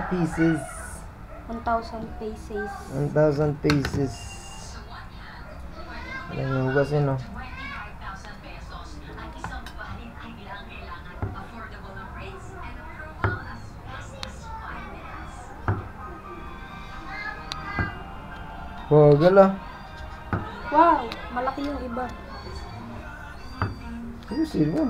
Pieces. 1,000 pesos. 1,000 pesos. Alam yung hugas yun, no? Bagal ah. Wow, malaki yung iba. Ayusin mo.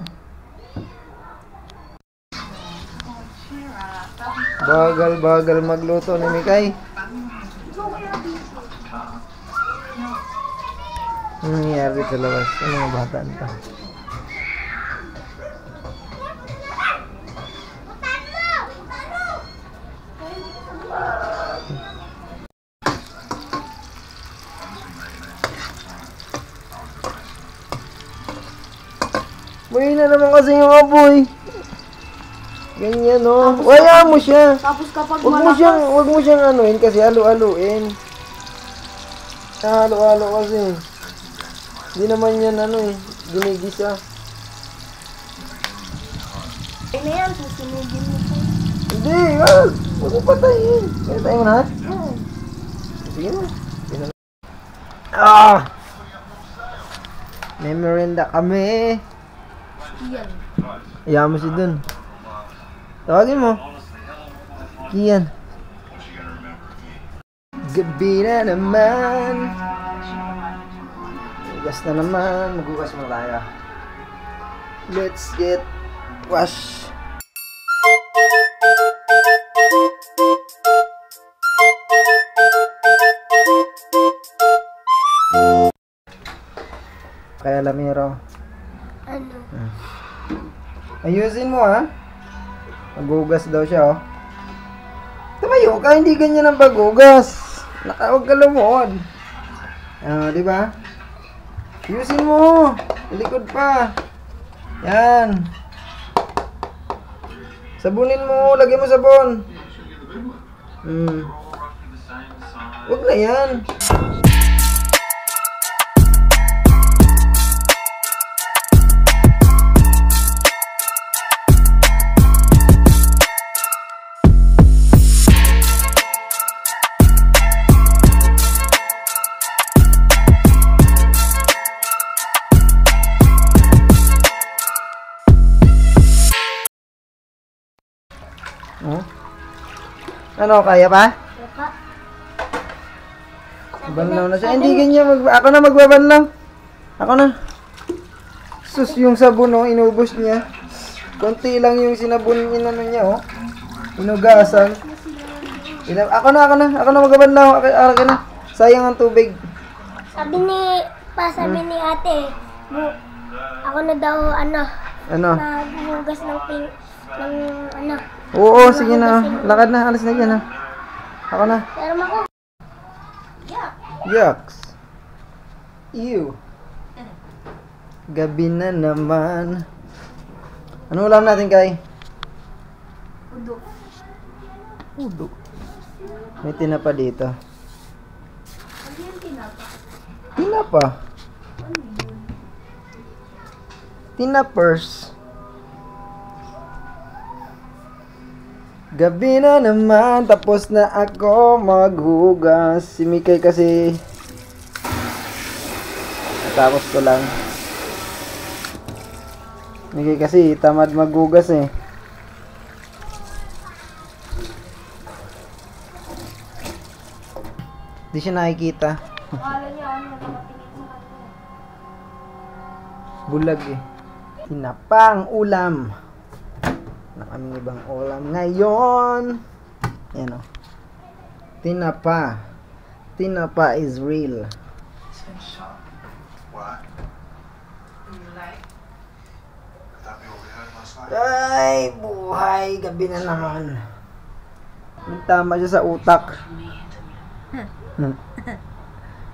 Bagal magluto ni Mikay. Ano nangyari sa labas? Ano mga bata nito? Buhay na naman kasi yung apoy. Ganyan, no? Wala mo siya. Tapos kapag Wag mo siyang anuin kasi halo-haloin. Halo-halo kasi. Hindi naman yan ginigisa. Ay na yan, susunugin mo po. Hindi, wag. Huwag mo patayin. Kaya tayo na? Oo. Sige na. Ah! May merienda kami. Yan. Ayaw mo si Dun. Tawagin mo. Kian. Gabi na naman. Hugas na naman. Maghugas mo tayo. Let's get wash. Kaya Lamiro. Ano? Ayusin mo ha. Maghugas daw siya, oh. Tumayo ka, hindi ganyan ang paghugas. Huwag ka lumuhod. Di ba? Ayusin mo. Likod pa. Yan. Sabunin mo. Lagyan mo sabon. Huwag na yan. Ano, kaya pa? Banlaw na siya. Hindi ganyan. Ako na magbabanlaw. Ako na. Sus, yung sabon, oh, inubos niya. Konti lang yung sinabon inano niya, oh. Inugasan. Ako na magbabanlaw. Ako na. Sayang ang tubig. Sabi ni ate, ako na daw, maghugas ng Oo, sige na. Lakad na, alis na dyan, ha. Ako na. Pero ako. Yucks. Ew. Gabi na naman. Ano ulam natin, Kay? Udo. May tinapa dito. Ano yung tinapa? Tinapa. Tinapers. Gabi na naman, tapos na ako maghugas. Si Mikay kasi natapos ko lang. Mikay kasi tamad maghugas eh. Di siya nakikita. Akala niya ano nakatingin sa kanya. Bulag eh. Tinapang ulam. Na kaming ibang ulam ngayon. Ayan o. Tinapa. Tinapa is real. Ay, buhay. Gabi na naman. May tama siya sa utak.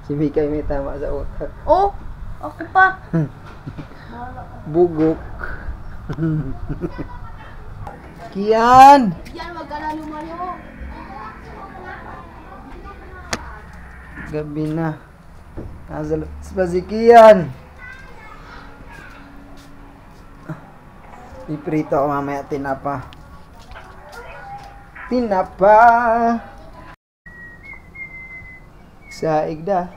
Si Mikay may tama sa utak. Oh, Ako pa. Bugok. Kian! Yan, wag ka na lumayo. Gabi na. Nasa labas pa si Kian. Iprito ako mamaya tinapa. Tinapa. Saig da.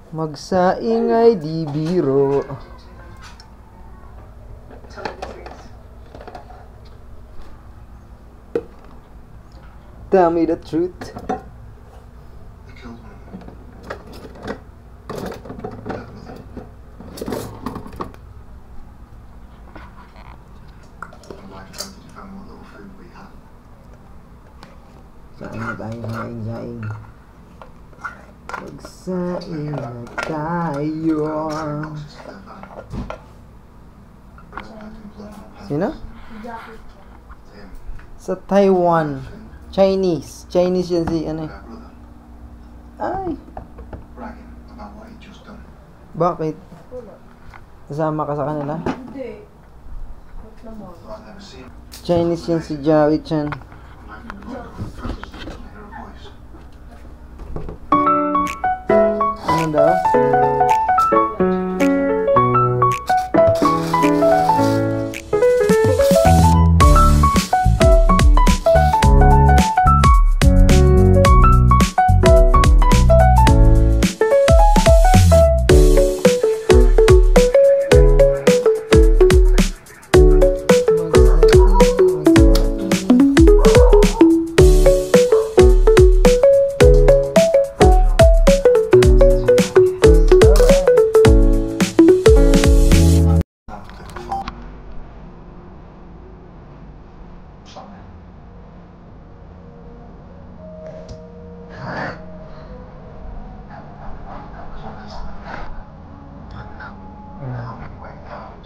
Magsaing ay di biro. Tell me the truth. Saing na tayo, saing. Magsaing na tayo. Sino? Sa Taiwan. Chinese yan si ano. Ay. Bakit? Kasama ka sa kanila? Hindi. Chinese yan si Jawi Chan. Ano daw?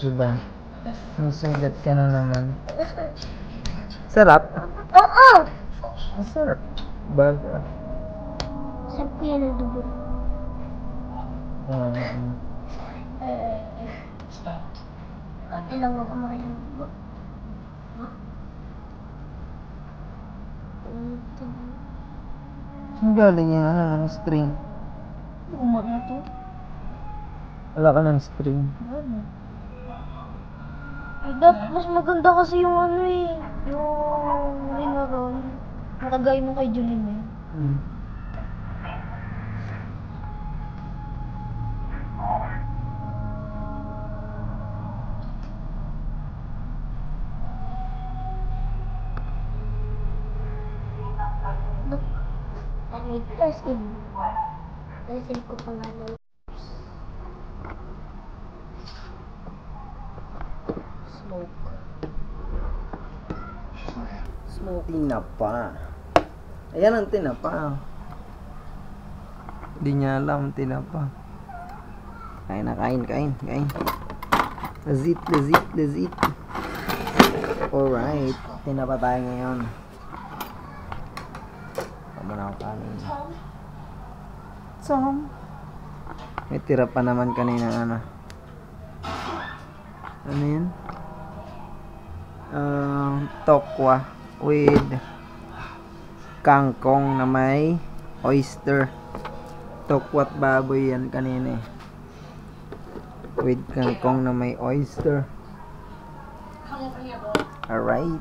Diba? Nasugat ka na naman. Sarap? Oo! Masarap. Baga. Sarap ko yan ang dugo. Ilang ako makain ng dugo. Ang galing yan, ano, string. Umot na to. Wala ka ng string. Ano? Ay, mas maganda kasi yung ano eh. Yung ring around. Nakagaya mo kay Julene eh. Look. Ay, as in. Nasin ko pa nga ng smoke. Smoke. Tinapa. Ayan ang tinapa. Hindi niya alam tinapa. Kain na, kain. Lazit. Alright. Tinapa tayo ngayon. Tama na ako kanin. Tom. May tira pa naman kanina ano. Ano yan? Tokwa with kangkong na may oyster. Tokwat baboy yan kanina eh. With kangkong na may oyster. Alright.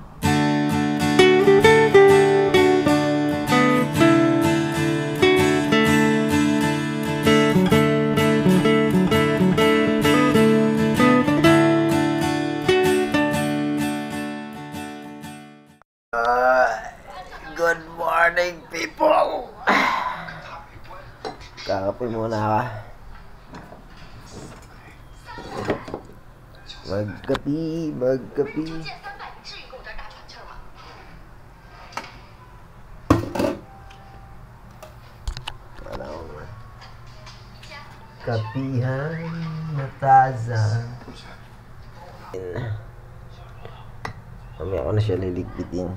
Good morning, people! Kakape muna ka. Magkapi. Kapihan na taza. Mamaya ko na siya liligpitin.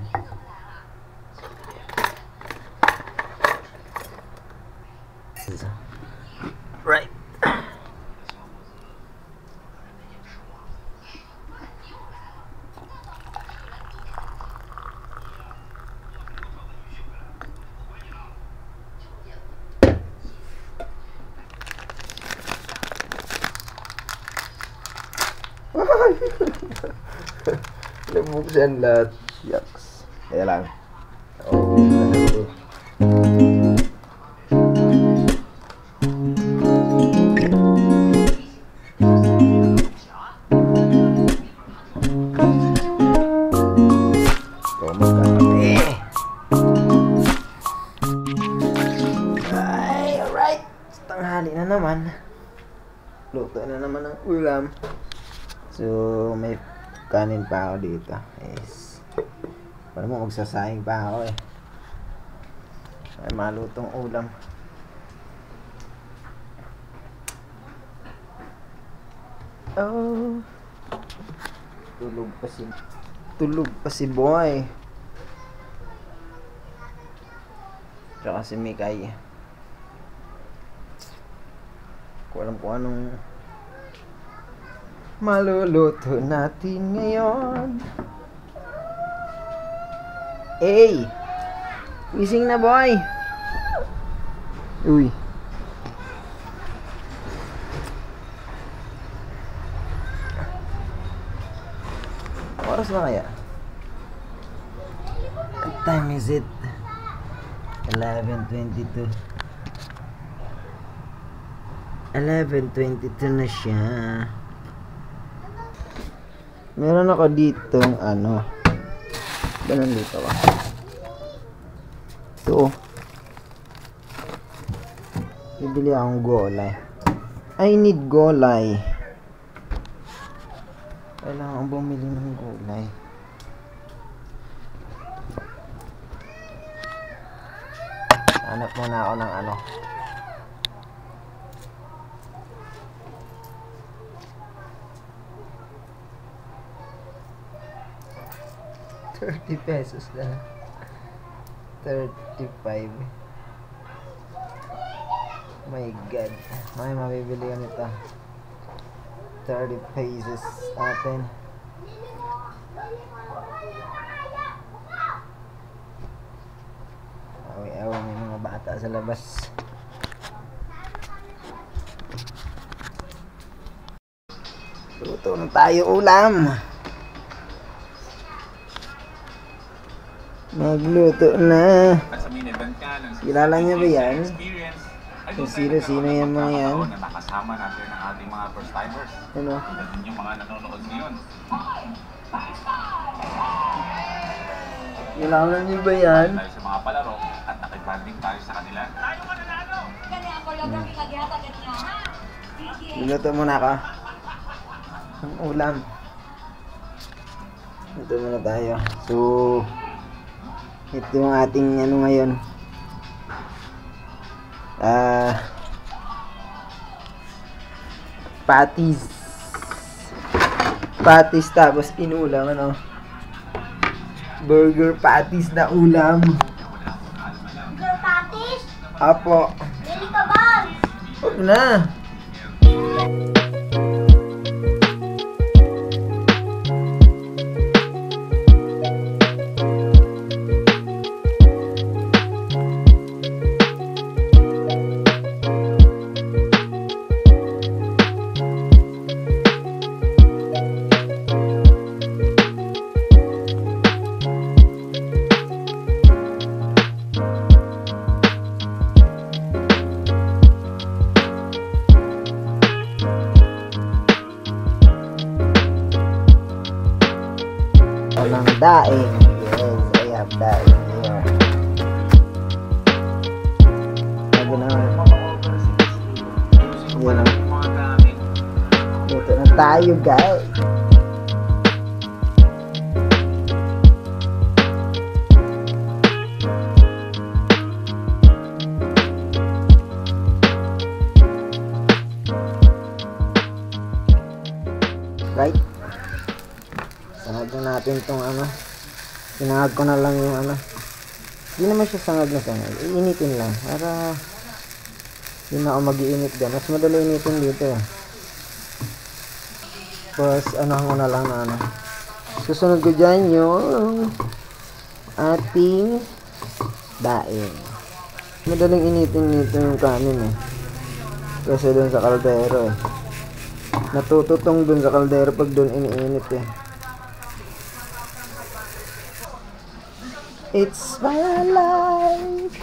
Nabuksan lahat. Yucks. Kaya lang. Oh, ito. Tanghali na naman. Luto na naman ang ulam. So, may kanin pa ako dito. Yes. Para mo magsasayang pa ako eh. May malutong ulam. Oh. Tulog pa si Boy. Tsaka si Mikay. Alam kung anong maluluto natin ngayon. Hey! Gising na, Boy! Uy! Oras na kaya? What time is it? 11:22. 11:22 na siya. Meron ako ditong ano. Ba nandito ka? Ito. Bibili akong gulay. I need gulay. Kailangan bumili ng gulay. Hanap muna ako ng ano. ₱30 na. 35. My God. May mabibili ka nito. 30 pesos atin. Awi-awi may mga bata sa labas. Luto na tayo ulam. Magluto na. Kilala niya ba yan? Kung sino-sino yan mga yan? Nakasama natin ang ating mga first timers. Ano? Tulad din yung mga nanonood ngayon. Kilala niyo ba yan? Tayo sa mga palaro at nakibanding tayo sa kanila. Luto muna ako. Ang ulam. Luto muna tayo. So, ito yung ating ano ngayon. Patties tapos inulam ano. Burger patties na ulam. Burger patties? Apo. Bili ka ba? Huwag na. Walang daing. Yes, I have daing here. Sabi naman. Yan ang luto na tayo, guys. Right? Sangag na natin itong ano. Sinangag ko na lang yung ano. Hindi naman siya sangag na sangag. Iinitin lang. Para hindi na ako mag-iinit dyan. Mas madali initin dito. Tapos ano ko na lang na ano. Susunod ko dyan yung ating daing. Madaling initin nito yung kanin eh. Kasi doon sa kaldero eh. Natututong dun sa kaldero pag dun iniinit eh. It's my life.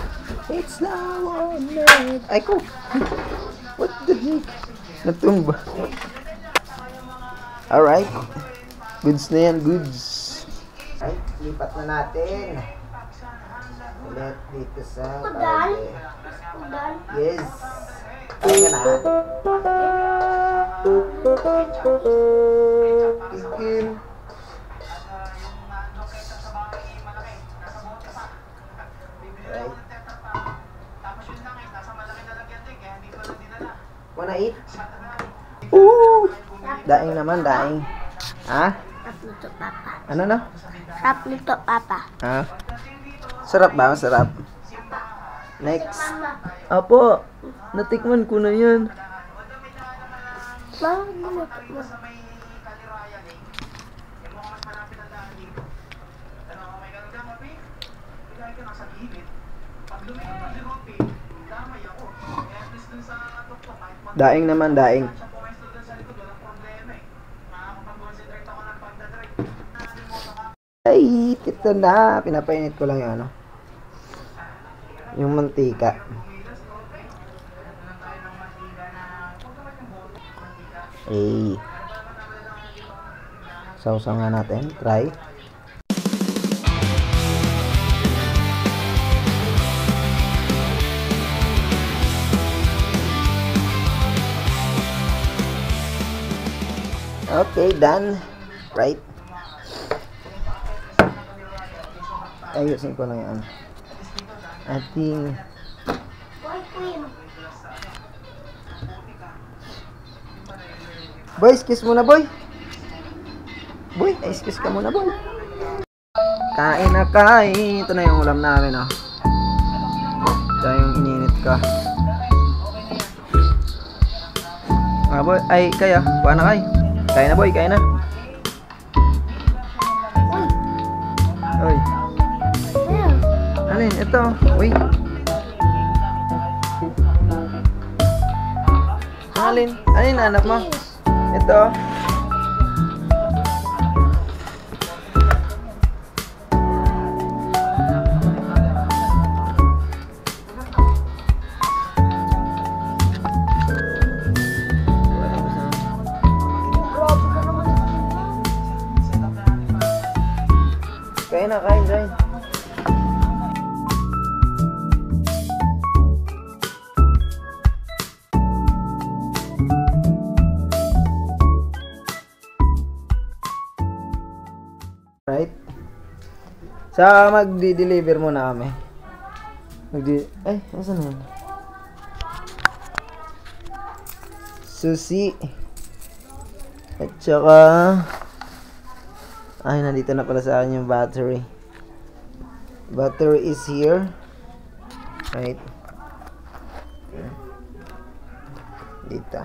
It's now or never. Ay ko. What the heck? Natumba. Alright. Goods na yan, goods. Alright, lipat na natin. Ulit dito sa Udan? kalde. Udan? Yes. Kaya na. Tigil. Right. Wanna eat? Ooh! Daing naman, daing. Ha? Sarap nito, Papa. Ano na? Sarap nito, Papa. Ha? Sarap ba? Masarap. Next. Apo, natikman ko na yan. Bakit niluto mo? Daing naman, daing. Ay, ito na. Pinapainit ko lang yung ano. Yung mantika. Ay. Sausaw nga natin. Try. Okay, done. Right. Ayusin ko lang yan. Ating White cream. boy, kiss muna boy. Boy, kiss ka muna boy. Kain na kain. Ito na yung ulam namin oh. Ito yung ininit ka. Boy, ay kaya, kuha na kay. Kain na boy, kain na. Oy. Ayan. Alin, ito. Uy. Alin, alin anak mo? Ito. Grabe ka naman. Kain na, kain, kain. Right? Sa magdi-deliver muna kami. Ay, asan na yun? Susi. At saka ay, nandito na pala sa akin yung battery. Battery is here. Right. Dito.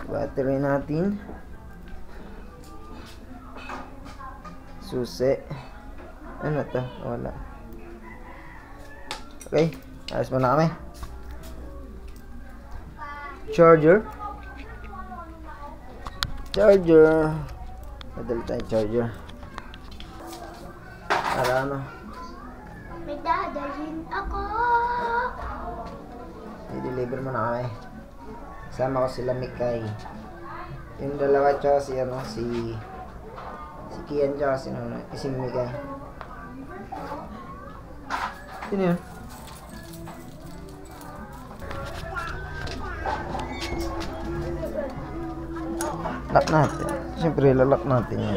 Battery natin. Susi. Ano to? Wala. Okay. Ayos mo na kami. Charger. Charger. Madali tayo charger. Para ano? May dadalhin ako. I-deliver mo na kami. Sama ko sila Mikay. Yung dalawa tsaka si ano, si Kian tsaka si Mikay. Sino yun? Lock natin. Siyempre, lalak natin yan.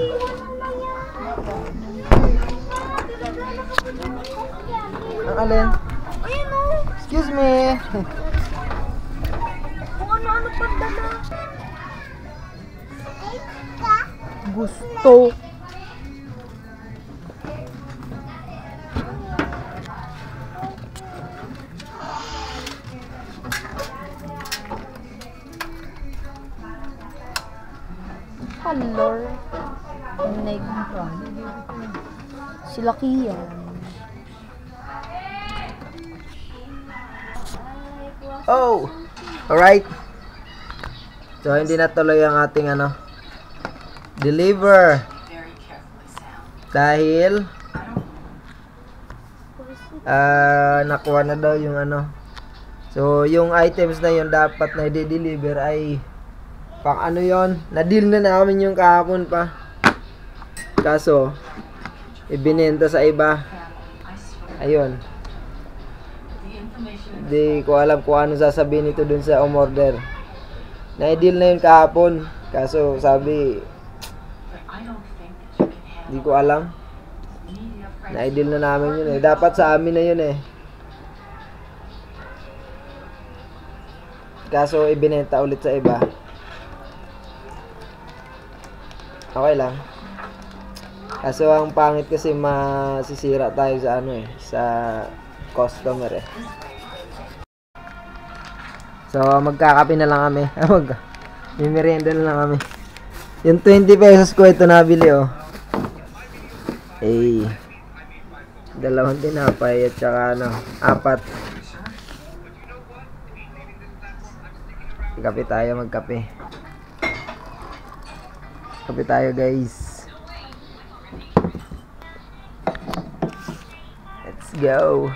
Ang alin? Ayan o. Excuse me. Kung ano-ano pa dala. Gusto. Color. Neg. Sila Kian. Oh. Alright. So, hindi natuloy ang ating deliver. Dahil nakuha na daw yung So, yung items na yun dapat na i-deliver ay pang yon. Na-deal na namin yung kahapon pa. Kaso, ibinenta sa iba. Ayun. Hindi ko alam kung ano sasabihin nito dun sa umorder. Na-deal na yun kahapon. Kaso sabi, hindi ko alam. Na-deal na namin yun eh. Dapat sa amin na yun eh. Kaso ibinenta ulit sa iba. Okay lang. Kaso ang pangit kasi masisira tayo sa sa customer eh. So magkakape na lang kami. May merienda na lang kami. Yung 20 pesos ko ito nabili oh. Eh, 2 tinapay at saka 4. Kape tayo, magkape. Kape tayo guys. Let's go.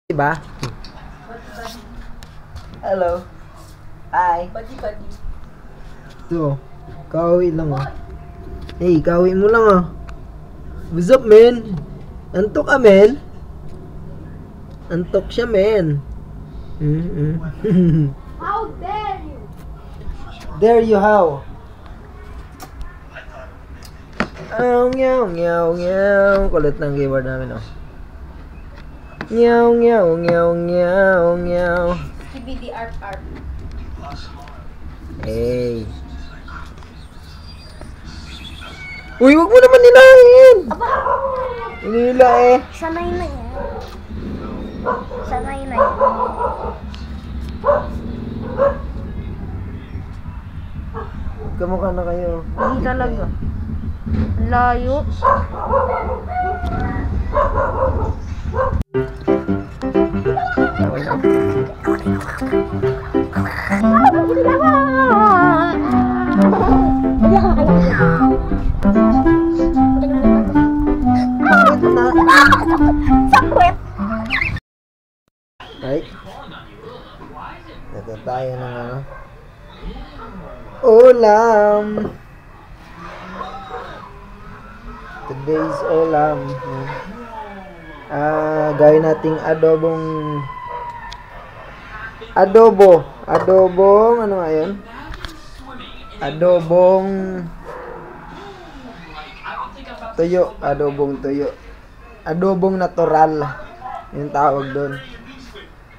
Diba? Hello. Hi. Badi. Ito. Kawi lang oh. Hey, kawi mo lang oh. What's up, man? Antok ka, man? Antok siya, man. How dare you? Dare you how? Nyaw. Kulit ng keyword namin oh. Nyaw. CBD art. Hey. Uy, wag mo naman nilahin! Nila eh. Sanay na yan. Sanay na yan. Kamukha na kayo. Hindi talaga. Layo. Right? Ito tayo ng ulam. Today's ulam. Gawin nating adobong ano nga yun? Adobong tuyo. Adobong natural. Yung tawag doon.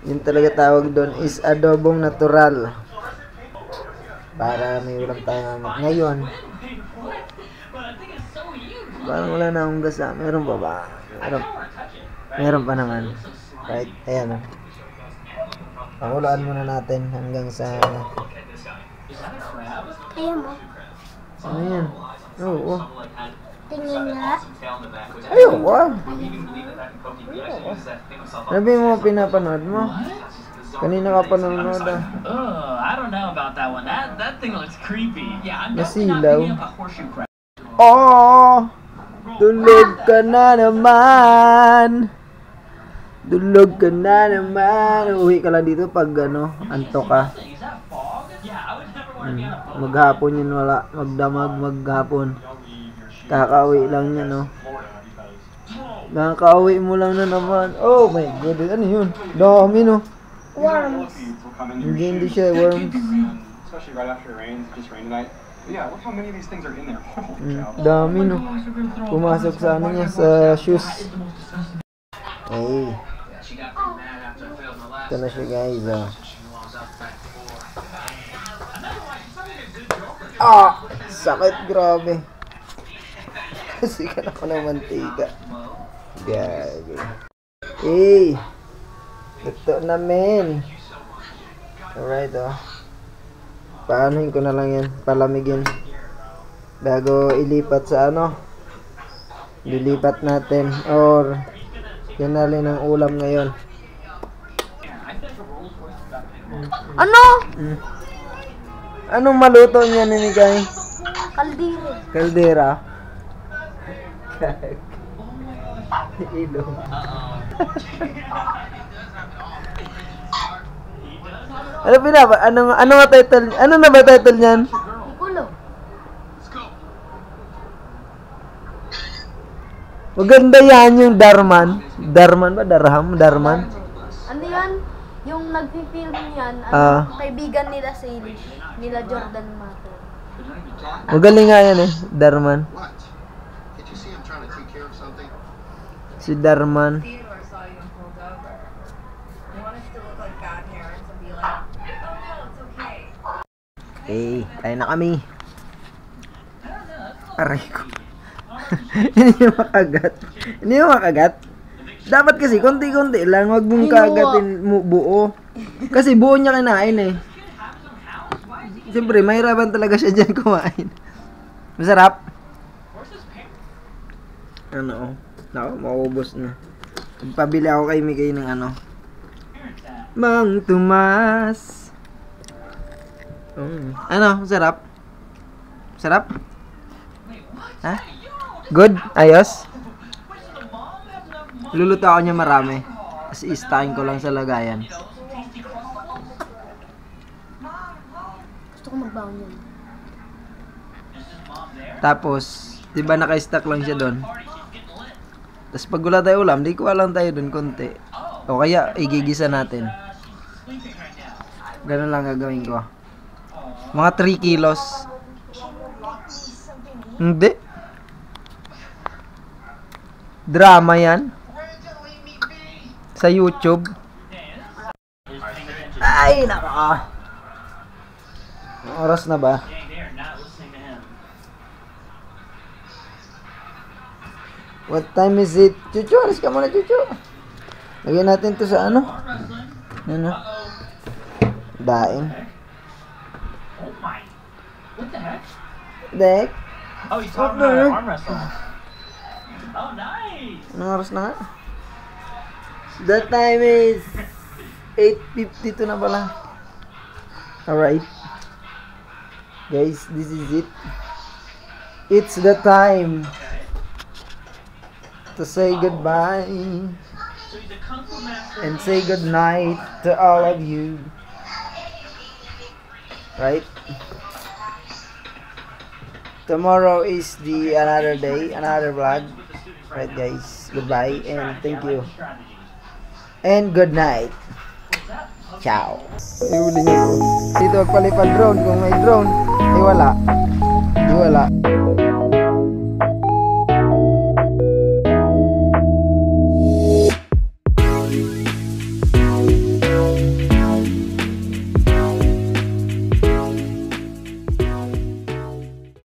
Yung talaga tawag doon is adobong natural. Para may ulam tayo ngayon. Parang wala na akong gasa. Meron pa ba? Meron pa naman. Right? Ayan o. Pangulaan muna natin hanggang sa Ayan mo. ano yan? Oo. Tingin nga. Ayun, wow. Sabi mo pinapanood mo? Kanina ka panonood ah. I don't know about that one. That thing looks creepy. Yeah, I'm Nasilaw. definitely not picking up a horseshoe crab. Oh! Tulog ka na naman. Dulog ka na naman. Uwi ka lang dito pag antok ka. Is that fog? Yeah, I would never want to be on a boat. Maghapon yun wala. Magdamag maghapon. Kakauwi lang yan Nakakauwi mo lang na naman. Oh my god. Ano yun? Dami no. Worms. Hindi siya worms. Especially right after it rains, it just rained tonight. But yeah, look how many of these things are in there. Dami no. Pumasok sa niya sa shoes. Hey. She got pretty mad after I failed my Ito na siya guys, oh. Ah! Sakit, grabe. Kasi ka na ko ng mantika. Gagi. Eh! Ito na, men. Alright, oh. Paanohin ko na lang yan. Palamigin. Bago ilipat sa ano. Lilipat natin. Or, yan na rin ang ulam ngayon. Ano? Anong maluto niya ni Mikay? Kaldero. Kaldera. Ilong. Ano pinaba? Ano nga title? Ano na ba title niyan? Kulo. Maganda yan yung Darman. Darman ba? Darham? Darman? Ano yan? Yung nagpi-film yan, kaibigan nila Salish, nila Jordan Mato. Magaling nga yan eh. Darman. What? Can't you see I'm trying to take care of something? Si Darman. Theodore saw you and pulled over. You want us to look like bad parents and be like, oh no, it's okay. Okay, tayo na kami. Aray ko. Hindi mo makagat. Hindi mo makagat. Dapat kasi konti-konti lang, wag mong kagatin mo buo. Kasi buo niya kinain eh. Siyempre, mahirapan talaga siya dyan kumain. Masarap. Ano oh. Naku, maubos na. Pabili ako kay Mikay ng ano. Mang Tomas. Ano, masarap? Masarap? Ha? Good? Ayos? Luluto ako niya marami. Kasi istahin ko lang sa lagayan. Gusto ko magbaon yan. Tapos, di ba naka-stack lang siya doon? Tapos pag wala tayo ulam, di kuha lang tayo doon konti. O kaya, igigisa natin. Ganun lang gagawin ko. Mga 3 kilos. Hindi. Drama yan. Sa YouTube. Ay, naka. Oras na ba? What time is it? Chuchu, alis ka muna, Chuchu. Lagyan natin to sa ano? Ano? Daing. Oh my. What the heck? Dek. Oh, you taught me how to arm wrestle. Oh, nice. Anong oras na nga? The time is 8:52 na pala. Alright. Guys, this is it. It's the time to say goodbye and say good night to all of you. Right? Tomorrow is the another day, another vlog. Right guys, goodbye and thank you. And good night. Ciao. Iuli niyo. Dito magpalipad drone kung may drone. Wala. Wala.